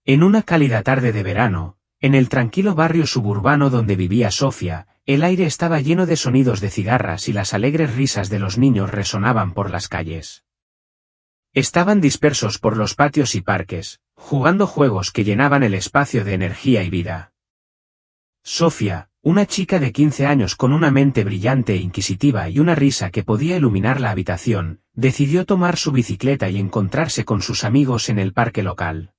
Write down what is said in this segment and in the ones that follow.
En una cálida tarde de verano, en el tranquilo barrio suburbano donde vivía Sofía, el aire estaba lleno de sonidos de cigarras y las alegres risas de los niños resonaban por las calles. Estaban dispersos por los patios y parques, jugando juegos que llenaban el espacio de energía y vida. Sofía, una chica de 15 años con una mente brillante e inquisitiva y una risa que podía iluminar la habitación, decidió tomar su bicicleta y encontrarse con sus amigos en el parque local.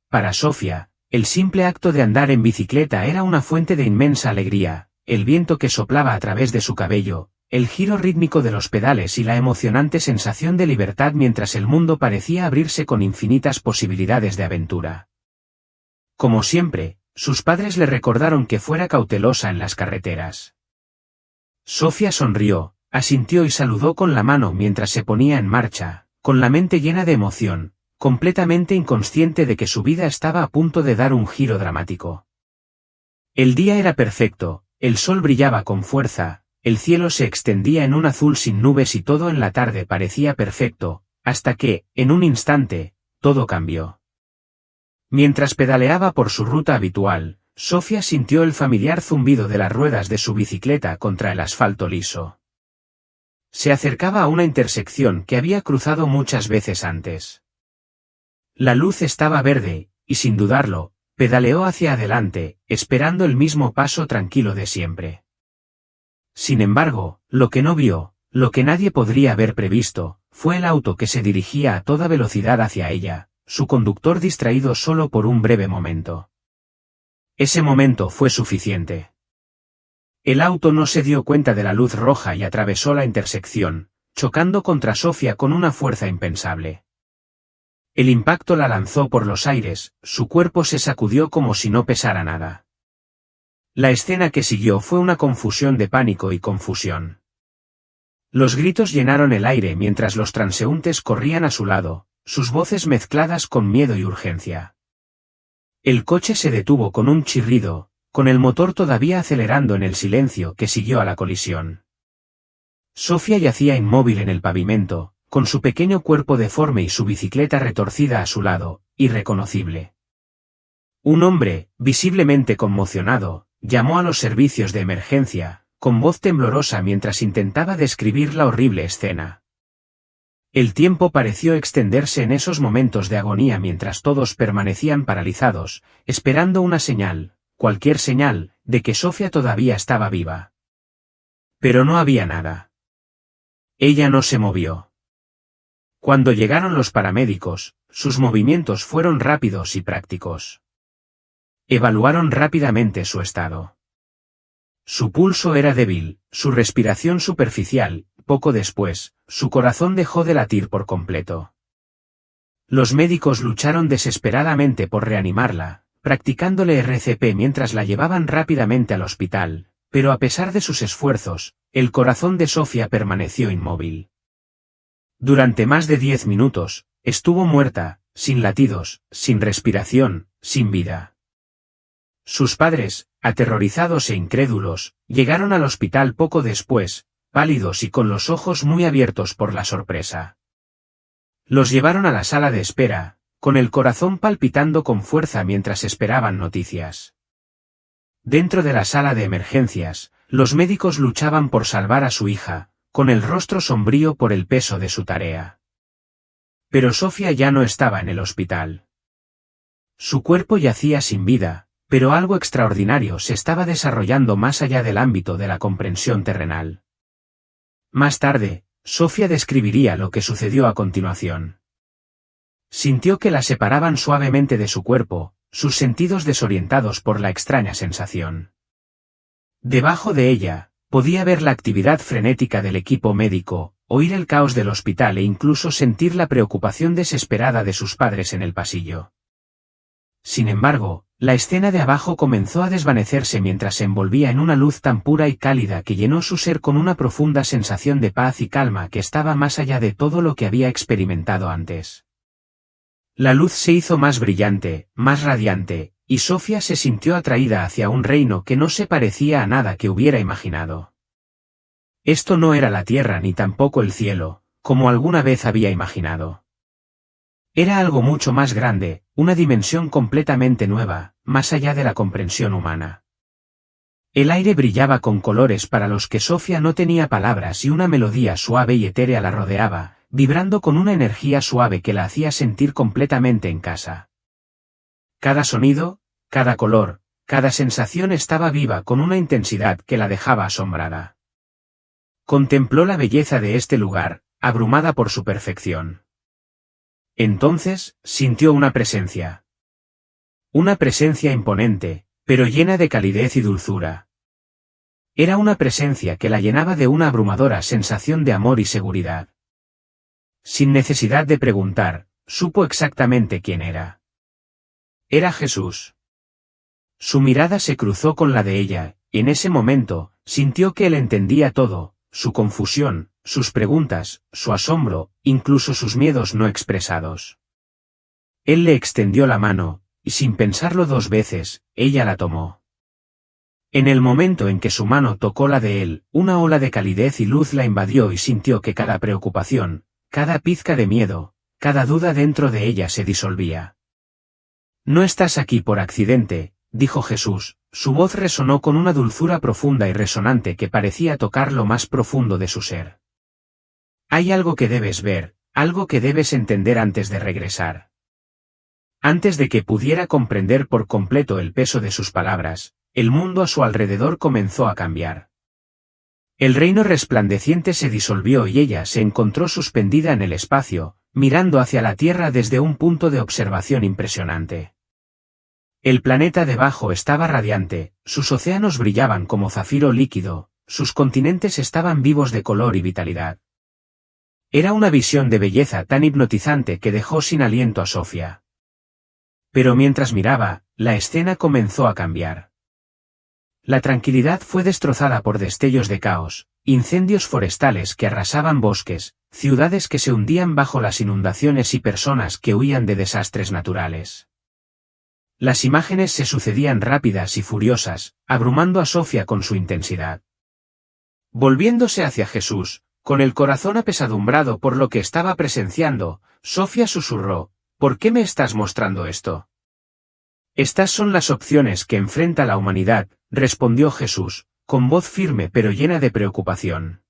Para Sofía, el simple acto de andar en bicicleta era una fuente de inmensa alegría, el viento que soplaba a través de su cabello, el giro rítmico de los pedales y la emocionante sensación de libertad mientras el mundo parecía abrirse con infinitas posibilidades de aventura. Como siempre, sus padres le recordaron que fuera cautelosa en las carreteras. Sofía sonrió, asintió y saludó con la mano mientras se ponía en marcha, con la mente llena de emoción, completamente inconsciente de que su vida estaba a punto de dar un giro dramático. El día era perfecto, el sol brillaba con fuerza, el cielo se extendía en un azul sin nubes y todo en la tarde parecía perfecto, hasta que, en un instante, todo cambió. Mientras pedaleaba por su ruta habitual, Sofía sintió el familiar zumbido de las ruedas de su bicicleta contra el asfalto liso. Se acercaba a una intersección que había cruzado muchas veces antes. La luz estaba verde, y sin dudarlo, pedaleó hacia adelante, esperando el mismo paso tranquilo de siempre. Sin embargo, lo que no vio, lo que nadie podría haber previsto, fue el auto que se dirigía a toda velocidad hacia ella, su conductor distraído solo por un breve momento. Ese momento fue suficiente. El auto no se dio cuenta de la luz roja y atravesó la intersección, chocando contra Sofía con una fuerza impensable. El impacto la lanzó por los aires, su cuerpo se sacudió como si no pesara nada. La escena que siguió fue una confusión de pánico y confusión. Los gritos llenaron el aire mientras los transeúntes corrían a su lado, sus voces mezcladas con miedo y urgencia. El coche se detuvo con un chirrido, con el motor todavía acelerando en el silencio que siguió a la colisión. Sofía yacía inmóvil en el pavimento, con su pequeño cuerpo deforme y su bicicleta retorcida a su lado, irreconocible. Un hombre, visiblemente conmocionado, llamó a los servicios de emergencia, con voz temblorosa mientras intentaba describir la horrible escena. El tiempo pareció extenderse en esos momentos de agonía mientras todos permanecían paralizados, esperando una señal, cualquier señal, de que Sofía todavía estaba viva. Pero no había nada. Ella no se movió. Cuando llegaron los paramédicos, sus movimientos fueron rápidos y prácticos. Evaluaron rápidamente su estado. Su pulso era débil, su respiración superficial, poco después, su corazón dejó de latir por completo. Los médicos lucharon desesperadamente por reanimarla, practicándole RCP mientras la llevaban rápidamente al hospital, pero a pesar de sus esfuerzos, el corazón de Sofía permaneció inmóvil. Durante más de 10 minutos, estuvo muerta, sin latidos, sin respiración, sin vida. Sus padres, aterrorizados e incrédulos, llegaron al hospital poco después, pálidos y con los ojos muy abiertos por la sorpresa. Los llevaron a la sala de espera, con el corazón palpitando con fuerza mientras esperaban noticias. Dentro de la sala de emergencias, los médicos luchaban por salvar a su hija, con el rostro sombrío por el peso de su tarea. Pero Sofía ya no estaba en el hospital. Su cuerpo yacía sin vida, pero algo extraordinario se estaba desarrollando más allá del ámbito de la comprensión terrenal. Más tarde, Sofía describiría lo que sucedió a continuación. Sintió que la separaban suavemente de su cuerpo, sus sentidos desorientados por la extraña sensación. Debajo de ella, podía ver la actividad frenética del equipo médico, oír el caos del hospital e incluso sentir la preocupación desesperada de sus padres en el pasillo. Sin embargo, la escena de abajo comenzó a desvanecerse mientras se envolvía en una luz tan pura y cálida que llenó su ser con una profunda sensación de paz y calma que estaba más allá de todo lo que había experimentado antes. La luz se hizo más brillante, más radiante, y Sofía se sintió atraída hacia un reino que no se parecía a nada que hubiera imaginado. Esto no era la tierra ni tampoco el cielo, como alguna vez había imaginado. Era algo mucho más grande, una dimensión completamente nueva, más allá de la comprensión humana. El aire brillaba con colores para los que Sofía no tenía palabras y una melodía suave y etérea la rodeaba, vibrando con una energía suave que la hacía sentir completamente en casa. Cada sonido, cada color, cada sensación estaba viva con una intensidad que la dejaba asombrada. Contempló la belleza de este lugar, abrumada por su perfección. Entonces, sintió una presencia. Una presencia imponente, pero llena de calidez y dulzura. Era una presencia que la llenaba de una abrumadora sensación de amor y seguridad. Sin necesidad de preguntar, supo exactamente quién era. Era Jesús. Su mirada se cruzó con la de ella, y en ese momento, sintió que él entendía todo, su confusión, sus preguntas, su asombro, incluso sus miedos no expresados. Él le extendió la mano, y sin pensarlo dos veces, ella la tomó. En el momento en que su mano tocó la de él, una ola de calidez y luz la invadió y sintió que cada preocupación, cada pizca de miedo, cada duda dentro de ella se disolvía. No estás aquí por accidente, dijo Jesús, su voz resonó con una dulzura profunda y resonante que parecía tocar lo más profundo de su ser. Hay algo que debes ver, algo que debes entender antes de regresar. Antes de que pudiera comprender por completo el peso de sus palabras, el mundo a su alrededor comenzó a cambiar. El reino resplandeciente se disolvió y ella se encontró suspendida en el espacio, mirando hacia la Tierra desde un punto de observación impresionante. El planeta debajo estaba radiante, sus océanos brillaban como zafiro líquido, sus continentes estaban vivos de color y vitalidad. Era una visión de belleza tan hipnotizante que dejó sin aliento a Sofía. Pero mientras miraba, la escena comenzó a cambiar. La tranquilidad fue destrozada por destellos de caos, incendios forestales que arrasaban bosques, ciudades que se hundían bajo las inundaciones y personas que huían de desastres naturales. Las imágenes se sucedían rápidas y furiosas, abrumando a Sofía con su intensidad. Volviéndose hacia Jesús, con el corazón apesadumbrado por lo que estaba presenciando, Sofía susurró, ¿por qué me estás mostrando esto? Estas son las opciones que enfrenta la humanidad, respondió Jesús, con voz firme pero llena de preocupación.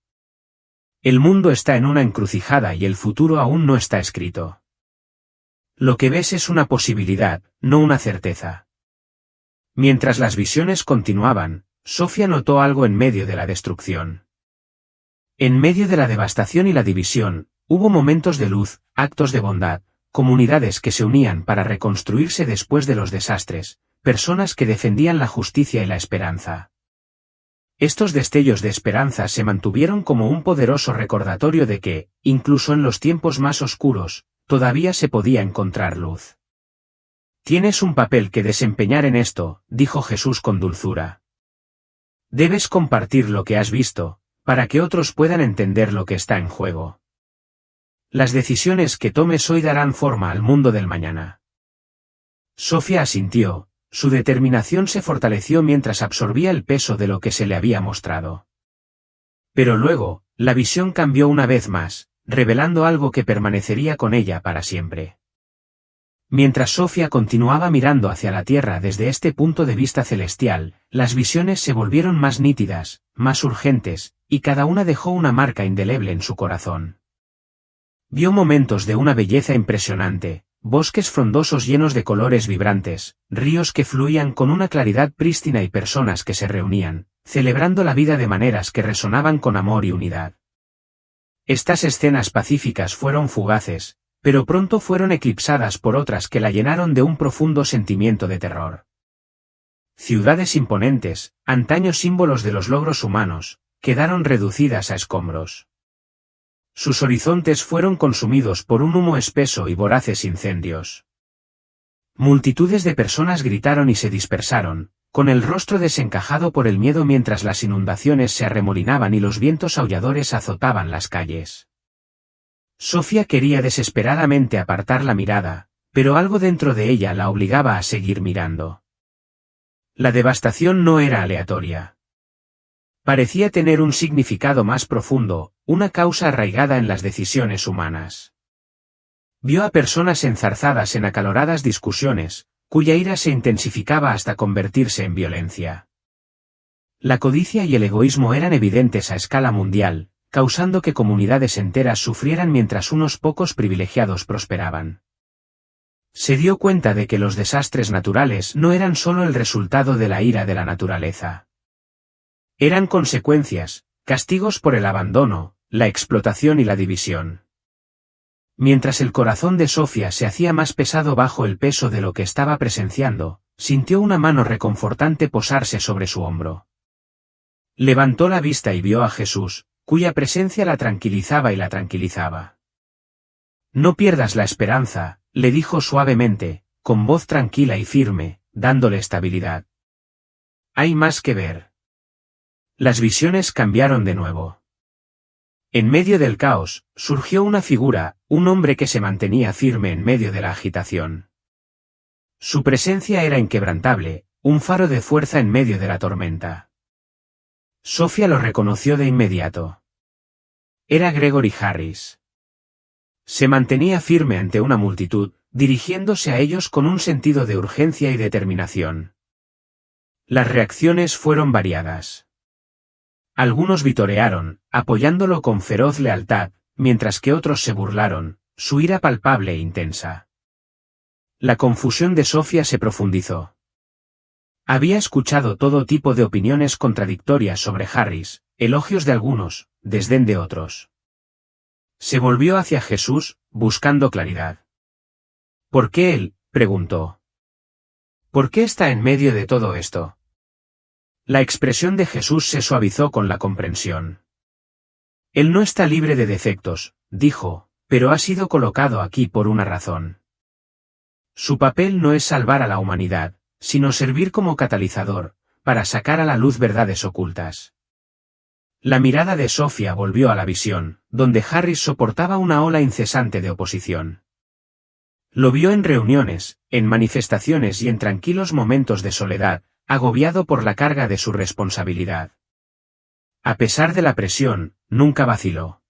El mundo está en una encrucijada y el futuro aún no está escrito. Lo que ves es una posibilidad, no una certeza. Mientras las visiones continuaban, Sofía notó algo en medio de la destrucción. En medio de la devastación y la división, hubo momentos de luz, actos de bondad, comunidades que se unían para reconstruirse después de los desastres, personas que defendían la justicia y la esperanza. Estos destellos de esperanza se mantuvieron como un poderoso recordatorio de que, incluso en los tiempos más oscuros, todavía se podía encontrar luz. Tienes un papel que desempeñar en esto, dijo Jesús con dulzura. Debes compartir lo que has visto, para que otros puedan entender lo que está en juego. Las decisiones que tomes hoy darán forma al mundo del mañana. Sofía asintió, su determinación se fortaleció mientras absorbía el peso de lo que se le había mostrado. Pero luego, la visión cambió una vez más, revelando algo que permanecería con ella para siempre. Mientras Sofía continuaba mirando hacia la Tierra desde este punto de vista celestial, las visiones se volvieron más nítidas, más urgentes, y cada una dejó una marca indeleble en su corazón. Vio momentos de una belleza impresionante, bosques frondosos llenos de colores vibrantes, ríos que fluían con una claridad prístina y personas que se reunían, celebrando la vida de maneras que resonaban con amor y unidad. Estas escenas pacíficas fueron fugaces, pero pronto fueron eclipsadas por otras que la llenaron de un profundo sentimiento de terror. Ciudades imponentes, antaño símbolos de los logros humanos, quedaron reducidas a escombros. Sus horizontes fueron consumidos por un humo espeso y voraces incendios. Multitudes de personas gritaron y se dispersaron, con el rostro desencajado por el miedo mientras las inundaciones se arremolinaban y los vientos aulladores azotaban las calles. Sofía quería desesperadamente apartar la mirada, pero algo dentro de ella la obligaba a seguir mirando. La devastación no era aleatoria. Parecía tener un significado más profundo, una causa arraigada en las decisiones humanas. Vio a personas enzarzadas en acaloradas discusiones, cuya ira se intensificaba hasta convertirse en violencia. La codicia y el egoísmo eran evidentes a escala mundial, causando que comunidades enteras sufrieran mientras unos pocos privilegiados prosperaban. Se dio cuenta de que los desastres naturales no eran solo el resultado de la ira de la naturaleza. Eran consecuencias, castigos por el abandono, la explotación y la división. Mientras el corazón de Sofía se hacía más pesado bajo el peso de lo que estaba presenciando, sintió una mano reconfortante posarse sobre su hombro. Levantó la vista y vio a Jesús, cuya presencia la tranquilizaba y la tranquilizaba. No pierdas la esperanza, le dijo suavemente, con voz tranquila y firme, dándole estabilidad. Hay más que ver. Las visiones cambiaron de nuevo. En medio del caos, surgió una figura, un hombre que se mantenía firme en medio de la agitación. Su presencia era inquebrantable, un faro de fuerza en medio de la tormenta. Sofía lo reconoció de inmediato. Era Gregory Harris. Se mantenía firme ante una multitud, dirigiéndose a ellos con un sentido de urgencia y determinación. Las reacciones fueron variadas. Algunos vitorearon, apoyándolo con feroz lealtad, mientras que otros se burlaron, su ira palpable e intensa. La confusión de Sofía se profundizó. Había escuchado todo tipo de opiniones contradictorias sobre Harris, elogios de algunos, desdén de otros. Se volvió hacia Jesús, buscando claridad. ¿Por qué él?, preguntó. ¿Por qué está en medio de todo esto? La expresión de Jesús se suavizó con la comprensión. Él no está libre de defectos, dijo, pero ha sido colocado aquí por una razón. Su papel no es salvar a la humanidad, sino servir como catalizador, para sacar a la luz verdades ocultas. La mirada de Sofía volvió a la visión, donde Harris soportaba una ola incesante de oposición. Lo vio en reuniones, en manifestaciones y en tranquilos momentos de soledad, agobiado por la carga de su responsabilidad. A pesar de la presión, nunca vaciló.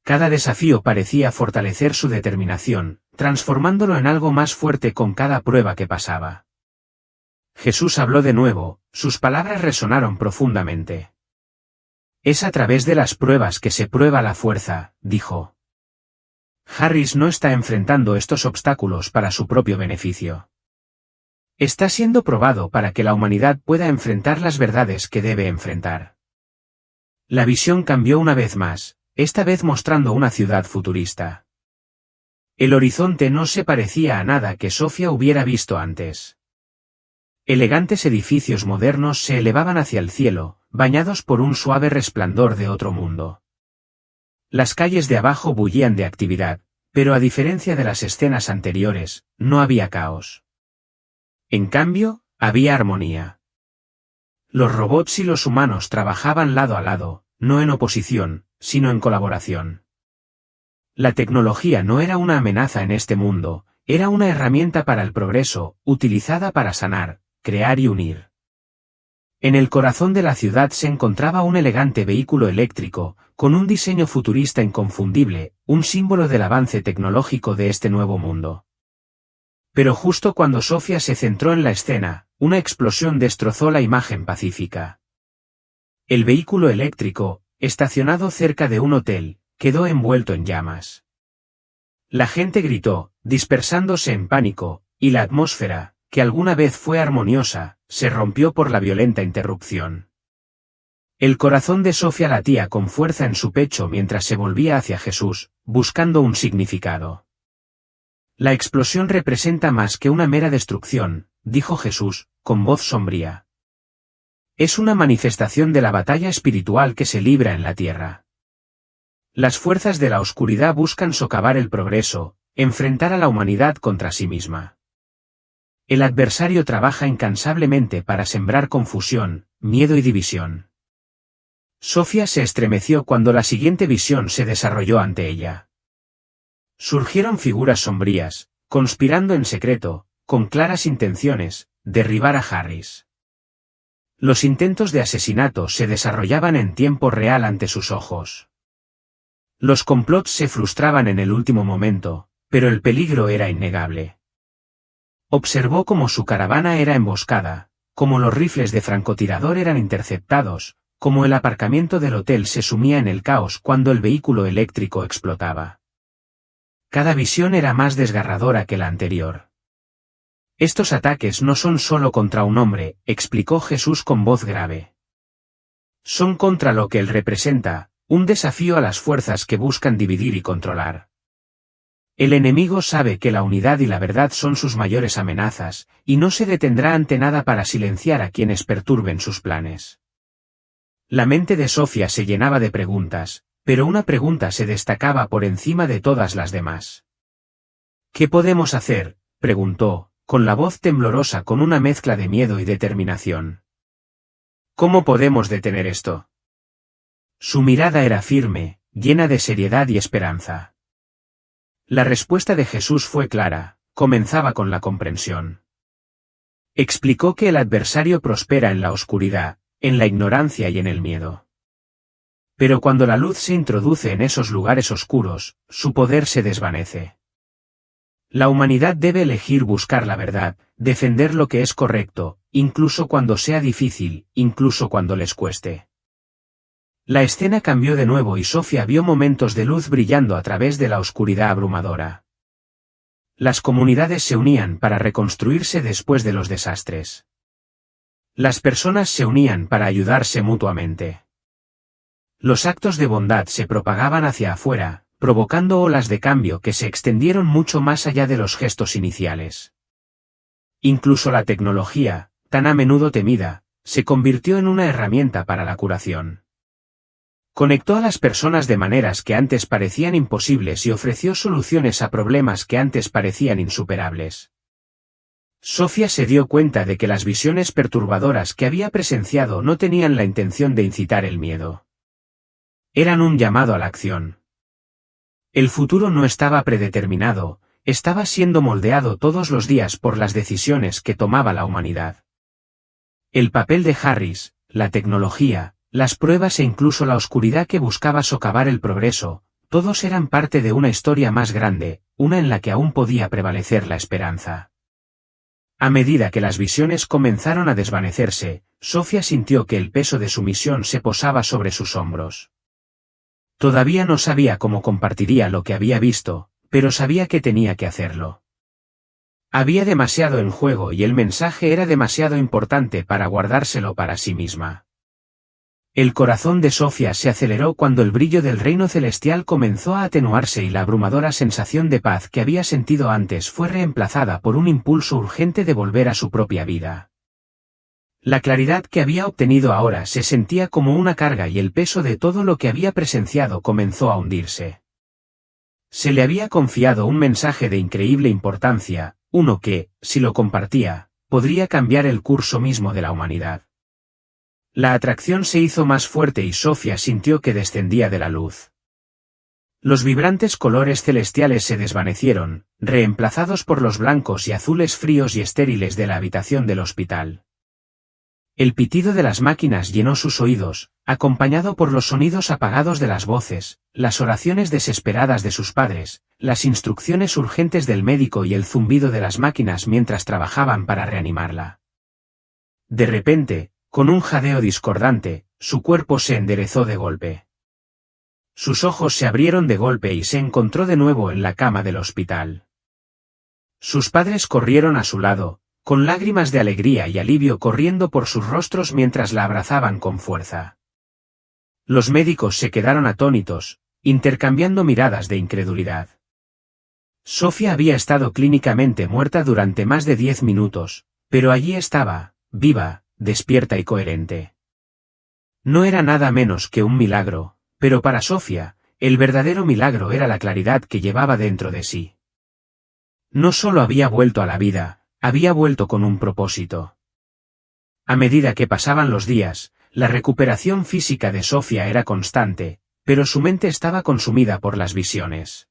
Cada desafío parecía fortalecer su determinación, transformándolo en algo más fuerte con cada prueba que pasaba. Jesús habló de nuevo, sus palabras resonaron profundamente. Es a través de las pruebas que se prueba la fuerza, dijo. Harris no está enfrentando estos obstáculos para su propio beneficio. Está siendo probado para que la humanidad pueda enfrentar las verdades que debe enfrentar. La visión cambió una vez más, esta vez mostrando una ciudad futurista. El horizonte no se parecía a nada que Sofía hubiera visto antes. Elegantes edificios modernos se elevaban hacia el cielo, bañados por un suave resplandor de otro mundo. Las calles de abajo bullían de actividad, pero a diferencia de las escenas anteriores, no había caos. En cambio, había armonía. Los robots y los humanos trabajaban lado a lado, no en oposición, sino en colaboración. La tecnología no era una amenaza en este mundo, era una herramienta para el progreso, utilizada para sanar, crear y unir. En el corazón de la ciudad se encontraba un elegante vehículo eléctrico, con un diseño futurista inconfundible, un símbolo del avance tecnológico de este nuevo mundo. Pero justo cuando Sofía se centró en la escena, una explosión destrozó la imagen pacífica. El vehículo eléctrico, estacionado cerca de un hotel, quedó envuelto en llamas. La gente gritó, dispersándose en pánico, y la atmósfera, que alguna vez fue armoniosa, se rompió por la violenta interrupción. El corazón de Sofía latía con fuerza en su pecho mientras se volvía hacia Jesús, buscando un significado. La explosión representa más que una mera destrucción, dijo Jesús, con voz sombría. Es una manifestación de la batalla espiritual que se libra en la tierra. Las fuerzas de la oscuridad buscan socavar el progreso, enfrentar a la humanidad contra sí misma. El adversario trabaja incansablemente para sembrar confusión, miedo y división. Sofía se estremeció cuando la siguiente visión se desarrolló ante ella. Surgieron figuras sombrías, conspirando en secreto, con claras intenciones, derribar a Harris. Los intentos de asesinato se desarrollaban en tiempo real ante sus ojos. Los complots se frustraban en el último momento, pero el peligro era innegable. Observó cómo su caravana era emboscada, cómo los rifles de francotirador eran interceptados, cómo el aparcamiento del hotel se sumía en el caos cuando el vehículo eléctrico explotaba. Cada visión era más desgarradora que la anterior. Estos ataques no son solo contra un hombre, explicó Jesús con voz grave. Son contra lo que él representa, un desafío a las fuerzas que buscan dividir y controlar. El enemigo sabe que la unidad y la verdad son sus mayores amenazas, y no se detendrá ante nada para silenciar a quienes perturben sus planes. La mente de Sofía se llenaba de preguntas, pero una pregunta se destacaba por encima de todas las demás. ¿Qué podemos hacer?, preguntó, con la voz temblorosa con una mezcla de miedo y determinación. ¿Cómo podemos detener esto? Su mirada era firme, llena de seriedad y esperanza. La respuesta de Jesús fue clara, comenzaba con la comprensión. Explicó que el adversario prospera en la oscuridad, en la ignorancia y en el miedo. Pero cuando la luz se introduce en esos lugares oscuros, su poder se desvanece. La humanidad debe elegir buscar la verdad, defender lo que es correcto, incluso cuando sea difícil, incluso cuando les cueste. La escena cambió de nuevo y Sofía vio momentos de luz brillando a través de la oscuridad abrumadora. Las comunidades se unían para reconstruirse después de los desastres. Las personas se unían para ayudarse mutuamente. Los actos de bondad se propagaban hacia afuera, provocando olas de cambio que se extendieron mucho más allá de los gestos iniciales. Incluso la tecnología, tan a menudo temida, se convirtió en una herramienta para la curación. Conectó a las personas de maneras que antes parecían imposibles y ofreció soluciones a problemas que antes parecían insuperables. Sofía se dio cuenta de que las visiones perturbadoras que había presenciado no tenían la intención de incitar el miedo. Eran un llamado a la acción. El futuro no estaba predeterminado, estaba siendo moldeado todos los días por las decisiones que tomaba la humanidad. El papel de Harris, la tecnología, las pruebas e incluso la oscuridad que buscaba socavar el progreso, todos eran parte de una historia más grande, una en la que aún podía prevalecer la esperanza. A medida que las visiones comenzaron a desvanecerse, Sofía sintió que el peso de su misión se posaba sobre sus hombros. Todavía no sabía cómo compartiría lo que había visto, pero sabía que tenía que hacerlo. Había demasiado en juego y el mensaje era demasiado importante para guardárselo para sí misma. El corazón de Sofía se aceleró cuando el brillo del reino celestial comenzó a atenuarse y la abrumadora sensación de paz que había sentido antes fue reemplazada por un impulso urgente de volver a su propia vida. La claridad que había obtenido ahora se sentía como una carga y el peso de todo lo que había presenciado comenzó a hundirse. Se le había confiado un mensaje de increíble importancia, uno que, si lo compartía, podría cambiar el curso mismo de la humanidad. La atracción se hizo más fuerte y Sofía sintió que descendía de la luz. Los vibrantes colores celestiales se desvanecieron, reemplazados por los blancos y azules fríos y estériles de la habitación del hospital. El pitido de las máquinas llenó sus oídos, acompañado por los sonidos apagados de las voces, las oraciones desesperadas de sus padres, las instrucciones urgentes del médico y el zumbido de las máquinas mientras trabajaban para reanimarla. De repente, con un jadeo discordante, su cuerpo se enderezó de golpe. Sus ojos se abrieron de golpe y se encontró de nuevo en la cama del hospital. Sus padres corrieron a su lado, con lágrimas de alegría y alivio corriendo por sus rostros mientras la abrazaban con fuerza. Los médicos se quedaron atónitos, intercambiando miradas de incredulidad. Sofía había estado clínicamente muerta durante más de 10 minutos, pero allí estaba, viva, despierta y coherente. No era nada menos que un milagro, pero para Sofía, el verdadero milagro era la claridad que llevaba dentro de sí. No solo había vuelto a la vida, había vuelto con un propósito. A medida que pasaban los días, la recuperación física de Sofía era constante, pero su mente estaba consumida por las visiones.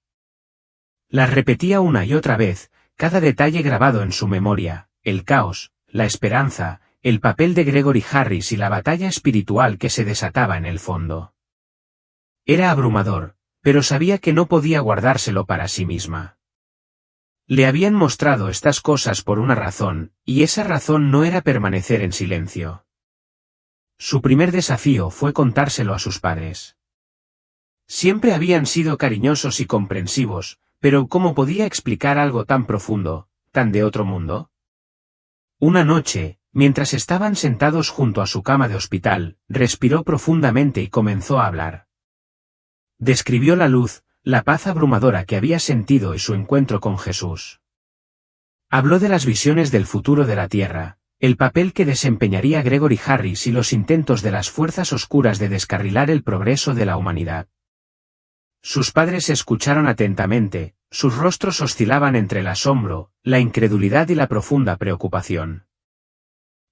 Las repetía una y otra vez, cada detalle grabado en su memoria, el caos, la esperanza, el papel de Gregory Harris y la batalla espiritual que se desataba en el fondo. Era abrumador, pero sabía que no podía guardárselo para sí misma. Le habían mostrado estas cosas por una razón, y esa razón no era permanecer en silencio. Su primer desafío fue contárselo a sus padres. Siempre habían sido cariñosos y comprensivos, pero ¿cómo podía explicar algo tan profundo, tan de otro mundo? Una noche, mientras estaban sentados junto a su cama de hospital, respiró profundamente y comenzó a hablar. Describió la luz, la paz abrumadora que había sentido y su encuentro con Jesús. Habló de las visiones del futuro de la Tierra, el papel que desempeñaría Gregory Harris y los intentos de las fuerzas oscuras de descarrilar el progreso de la humanidad. Sus padres escucharon atentamente, sus rostros oscilaban entre el asombro, la incredulidad y la profunda preocupación.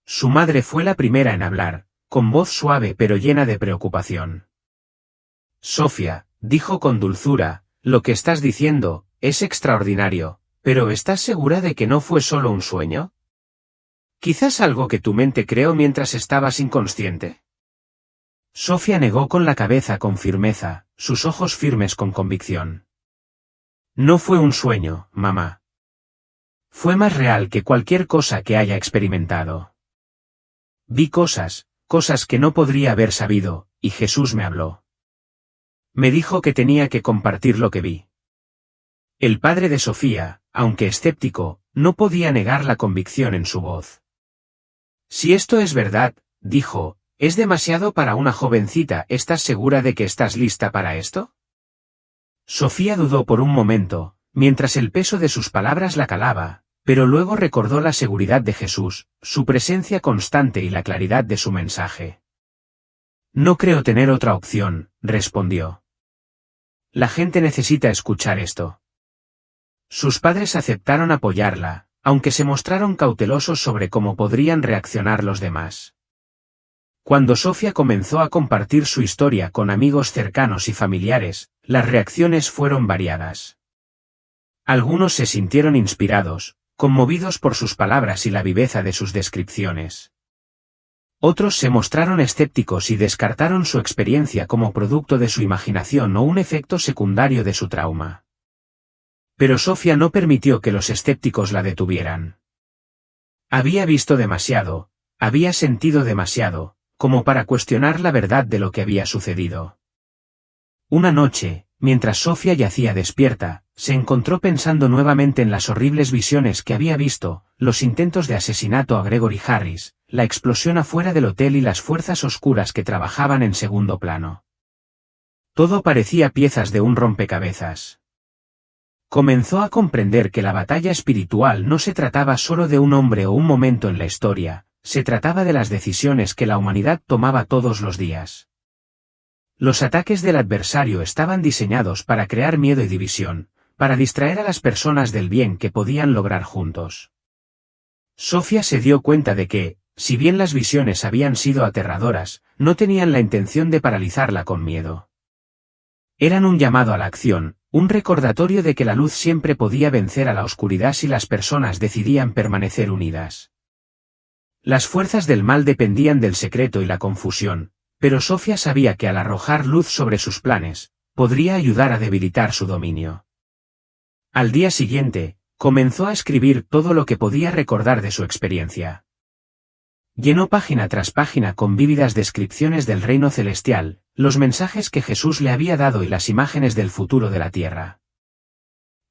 Su madre fue la primera en hablar, con voz suave pero llena de preocupación. Sofía, dijo con dulzura, lo que estás diciendo, es extraordinario, pero ¿estás segura de que no fue solo un sueño? ¿Quizás algo que tu mente creó mientras estabas inconsciente? Sofía negó con la cabeza con firmeza, sus ojos firmes con convicción. No fue un sueño, mamá. Fue más real que cualquier cosa que haya experimentado. Vi cosas que no podría haber sabido, y Jesús me habló. Me dijo que tenía que compartir lo que vi. El padre de Sofía, aunque escéptico, no podía negar la convicción en su voz. Si esto es verdad, dijo, es demasiado para una jovencita. ¿Estás segura de que estás lista para esto? Sofía dudó por un momento, mientras el peso de sus palabras la calaba, pero luego recordó la seguridad de Jesús, su presencia constante y la claridad de su mensaje. No creo tener otra opción, respondió. La gente necesita escuchar esto. Sus padres aceptaron apoyarla, aunque se mostraron cautelosos sobre cómo podrían reaccionar los demás. Cuando Sofía comenzó a compartir su historia con amigos cercanos y familiares, las reacciones fueron variadas. Algunos se sintieron inspirados, conmovidos por sus palabras y la viveza de sus descripciones. Otros se mostraron escépticos y descartaron su experiencia como producto de su imaginación o un efecto secundario de su trauma. Pero Sofía no permitió que los escépticos la detuvieran. Había visto demasiado, había sentido demasiado, como para cuestionar la verdad de lo que había sucedido. Una noche, mientras Sofía yacía despierta, se encontró pensando nuevamente en las horribles visiones que había visto, los intentos de asesinato a Gregory Harris, la explosión afuera del hotel y las fuerzas oscuras que trabajaban en segundo plano. Todo parecía piezas de un rompecabezas. Comenzó a comprender que la batalla espiritual no se trataba solo de un hombre o un momento en la historia, se trataba de las decisiones que la humanidad tomaba todos los días. Los ataques del adversario estaban diseñados para crear miedo y división, para distraer a las personas del bien que podían lograr juntos. Sofía se dio cuenta de que, si bien las visiones habían sido aterradoras, no tenían la intención de paralizarla con miedo. Eran un llamado a la acción, un recordatorio de que la luz siempre podía vencer a la oscuridad si las personas decidían permanecer unidas. Las fuerzas del mal dependían del secreto y la confusión, pero Sofía sabía que al arrojar luz sobre sus planes, podría ayudar a debilitar su dominio. Al día siguiente, comenzó a escribir todo lo que podía recordar de su experiencia. Llenó página tras página con vívidas descripciones del reino celestial, los mensajes que Jesús le había dado y las imágenes del futuro de la tierra.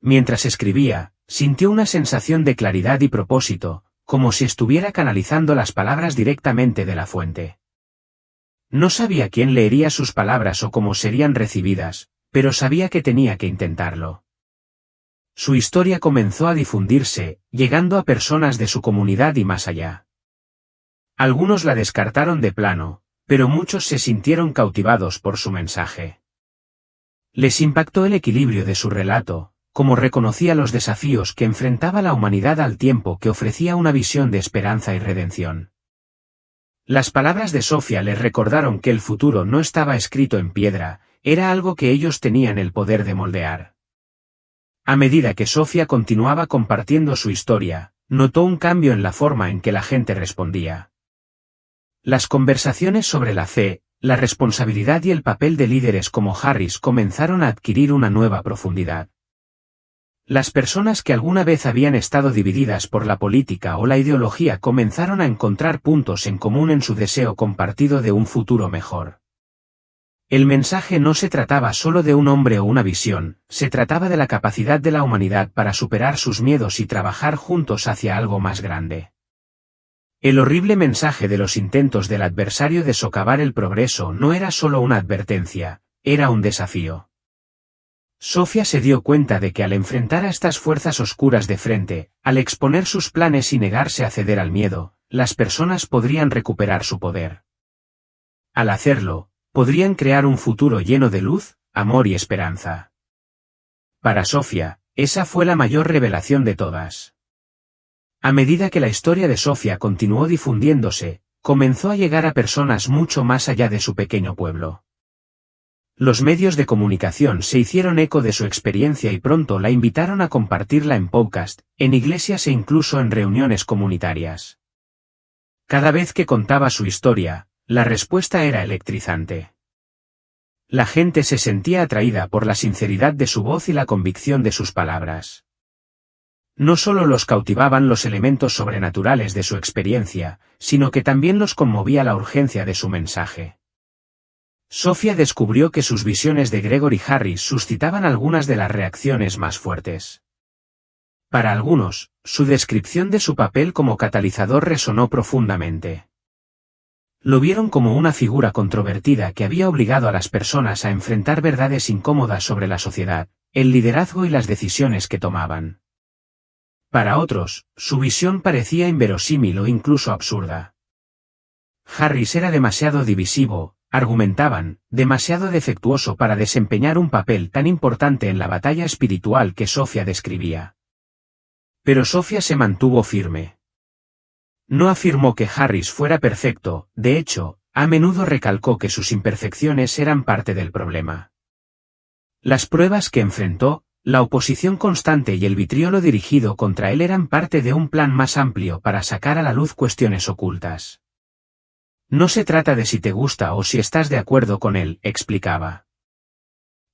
Mientras escribía, sintió una sensación de claridad y propósito, como si estuviera canalizando las palabras directamente de la fuente. No sabía quién leería sus palabras o cómo serían recibidas, pero sabía que tenía que intentarlo. Su historia comenzó a difundirse, llegando a personas de su comunidad y más allá. Algunos la descartaron de plano, pero muchos se sintieron cautivados por su mensaje. Les impactó el equilibrio de su relato, como reconocía los desafíos que enfrentaba la humanidad al tiempo que ofrecía una visión de esperanza y redención. Las palabras de Sofía les recordaron que el futuro no estaba escrito en piedra, era algo que ellos tenían el poder de moldear. A medida que Sofía continuaba compartiendo su historia, notó un cambio en la forma en que la gente respondía. Las conversaciones sobre la fe, la responsabilidad y el papel de líderes como Harris comenzaron a adquirir una nueva profundidad. Las personas que alguna vez habían estado divididas por la política o la ideología comenzaron a encontrar puntos en común en su deseo compartido de un futuro mejor. El mensaje no se trataba solo de un hombre o una visión, se trataba de la capacidad de la humanidad para superar sus miedos y trabajar juntos hacia algo más grande. El horrible mensaje de los intentos del adversario de socavar el progreso no era solo una advertencia, era un desafío. Sofía se dio cuenta de que al enfrentar a estas fuerzas oscuras de frente, al exponer sus planes y negarse a ceder al miedo, las personas podrían recuperar su poder. Al hacerlo, podrían crear un futuro lleno de luz, amor y esperanza. Para Sofía, esa fue la mayor revelación de todas. A medida que la historia de Sofía continuó difundiéndose, comenzó a llegar a personas mucho más allá de su pequeño pueblo. Los medios de comunicación se hicieron eco de su experiencia y pronto la invitaron a compartirla en podcast, en iglesias e incluso en reuniones comunitarias. Cada vez que contaba su historia, la respuesta era electrizante. La gente se sentía atraída por la sinceridad de su voz y la convicción de sus palabras. No solo los cautivaban los elementos sobrenaturales de su experiencia, sino que también los conmovía la urgencia de su mensaje. Sofía descubrió que sus visiones de Gregory Harris suscitaban algunas de las reacciones más fuertes. Para algunos, su descripción de su papel como catalizador resonó profundamente. Lo vieron como una figura controvertida que había obligado a las personas a enfrentar verdades incómodas sobre la sociedad, el liderazgo y las decisiones que tomaban. Para otros, su visión parecía inverosímil o incluso absurda. Harris era demasiado divisivo, argumentaban, demasiado defectuoso para desempeñar un papel tan importante en la batalla espiritual que Sofía describía. Pero Sofía se mantuvo firme. No afirmó que Harris fuera perfecto, de hecho, a menudo recalcó que sus imperfecciones eran parte del problema. Las pruebas que enfrentó, la oposición constante y el vitriolo dirigido contra él eran parte de un plan más amplio para sacar a la luz cuestiones ocultas. No se trata de si te gusta o si estás de acuerdo con él, explicaba.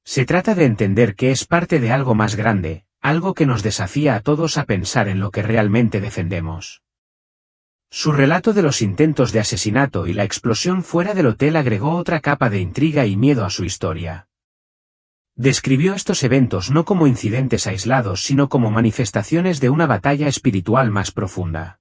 Se trata de entender que es parte de algo más grande, algo que nos desafía a todos a pensar en lo que realmente defendemos. Su relato de los intentos de asesinato y la explosión fuera del hotel agregó otra capa de intriga y miedo a su historia. Describió estos eventos no como incidentes aislados sino como manifestaciones de una batalla espiritual más profunda.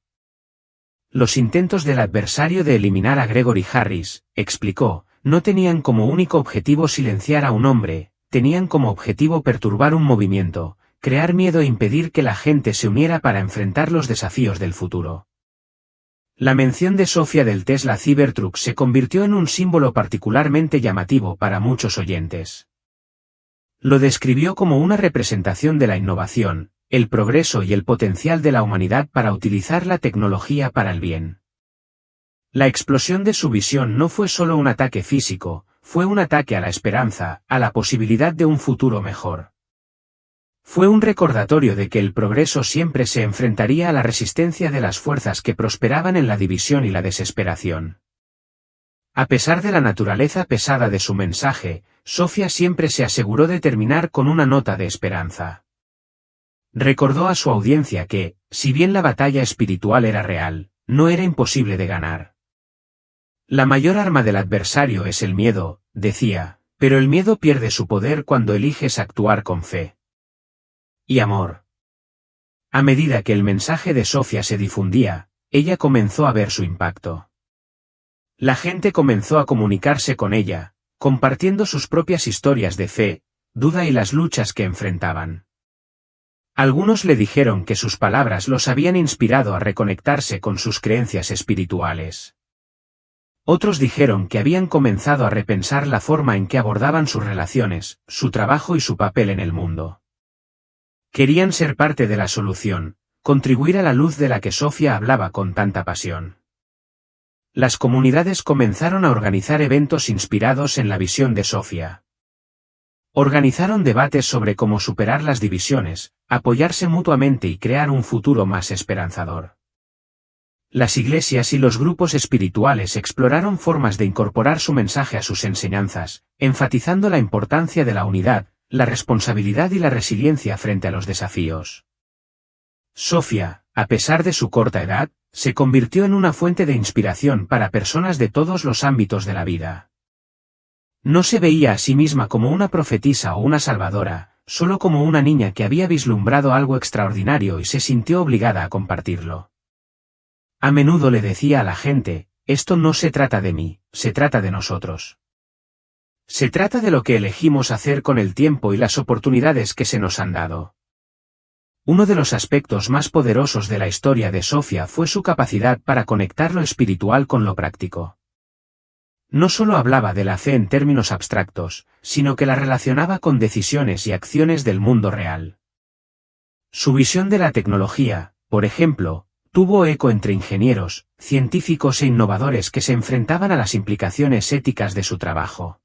Los intentos del adversario de eliminar a Gregory Harris, explicó, no tenían como único objetivo silenciar a un hombre, tenían como objetivo perturbar un movimiento, crear miedo e impedir que la gente se uniera para enfrentar los desafíos del futuro. La mención de Sofía del Tesla Cybertruck se convirtió en un símbolo particularmente llamativo para muchos oyentes. Lo describió como una representación de la innovación, el progreso y el potencial de la humanidad para utilizar la tecnología para el bien. La explosión de su visión no fue solo un ataque físico, fue un ataque a la esperanza, a la posibilidad de un futuro mejor. Fue un recordatorio de que el progreso siempre se enfrentaría a la resistencia de las fuerzas que prosperaban en la división y la desesperación. A pesar de la naturaleza pesada de su mensaje, Sofía siempre se aseguró de terminar con una nota de esperanza. Recordó a su audiencia que, si bien la batalla espiritual era real, no era imposible de ganar. La mayor arma del adversario es el miedo, decía, pero el miedo pierde su poder cuando eliges actuar con fe y amor. A medida que el mensaje de Sofía se difundía, ella comenzó a ver su impacto. La gente comenzó a comunicarse con ella, compartiendo sus propias historias de fe, duda y las luchas que enfrentaban. Algunos le dijeron que sus palabras los habían inspirado a reconectarse con sus creencias espirituales. Otros dijeron que habían comenzado a repensar la forma en que abordaban sus relaciones, su trabajo y su papel en el mundo. Querían ser parte de la solución, contribuir a la luz de la que Sofía hablaba con tanta pasión. Las comunidades comenzaron a organizar eventos inspirados en la visión de Sofía. Organizaron debates sobre cómo superar las divisiones, apoyarse mutuamente y crear un futuro más esperanzador. Las iglesias y los grupos espirituales exploraron formas de incorporar su mensaje a sus enseñanzas, enfatizando la importancia de la unidad, la responsabilidad y la resiliencia frente a los desafíos. Sofía, a pesar de su corta edad, se convirtió en una fuente de inspiración para personas de todos los ámbitos de la vida. No se veía a sí misma como una profetisa o una salvadora, solo como una niña que había vislumbrado algo extraordinario y se sintió obligada a compartirlo. A menudo le decía a la gente, esto no se trata de mí, se trata de nosotros. Se trata de lo que elegimos hacer con el tiempo y las oportunidades que se nos han dado. Uno de los aspectos más poderosos de la historia de Sofía fue su capacidad para conectar lo espiritual con lo práctico. No solo hablaba de la fe en términos abstractos, sino que la relacionaba con decisiones y acciones del mundo real. Su visión de la tecnología, por ejemplo, tuvo eco entre ingenieros, científicos e innovadores que se enfrentaban a las implicaciones éticas de su trabajo.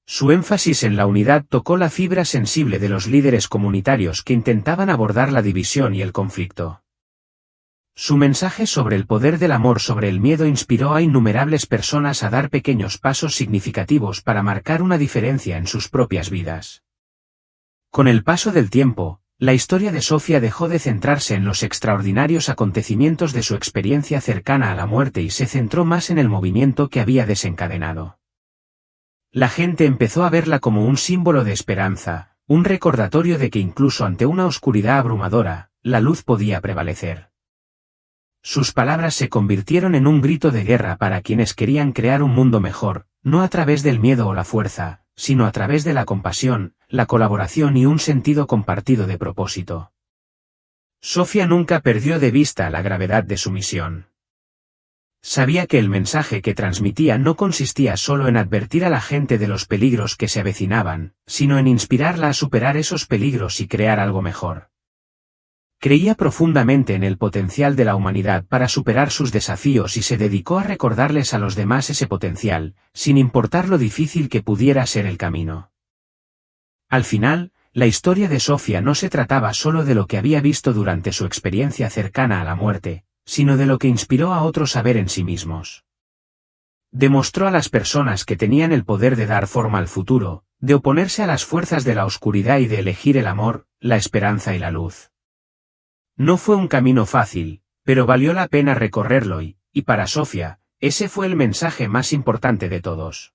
Su énfasis en la unidad tocó la fibra sensible de los líderes comunitarios que intentaban abordar la división y el conflicto. Su mensaje sobre el poder del amor sobre el miedo inspiró a innumerables personas a dar pequeños pasos significativos para marcar una diferencia en sus propias vidas. Con el paso del tiempo, la historia de Sofía dejó de centrarse en los extraordinarios acontecimientos de su experiencia cercana a la muerte y se centró más en el movimiento que había desencadenado. La gente empezó a verla como un símbolo de esperanza, un recordatorio de que incluso ante una oscuridad abrumadora, la luz podía prevalecer. Sus palabras se convirtieron en un grito de guerra para quienes querían crear un mundo mejor, no a través del miedo o la fuerza, sino a través de la compasión, la colaboración y un sentido compartido de propósito. Sofía nunca perdió de vista la gravedad de su misión. Sabía que el mensaje que transmitía no consistía solo en advertir a la gente de los peligros que se avecinaban, sino en inspirarla a superar esos peligros y crear algo mejor. Creía profundamente en el potencial de la humanidad para superar sus desafíos y se dedicó a recordarles a los demás ese potencial, sin importar lo difícil que pudiera ser el camino. Al final, la historia de Sofía no se trataba solo de lo que había visto durante su experiencia cercana a la muerte, sino de lo que inspiró a otros a ver en sí mismos. Demostró a las personas que tenían el poder de dar forma al futuro, de oponerse a las fuerzas de la oscuridad y de elegir el amor, la esperanza y la luz. No fue un camino fácil, pero valió la pena recorrerlo y para Sofía, ese fue el mensaje más importante de todos.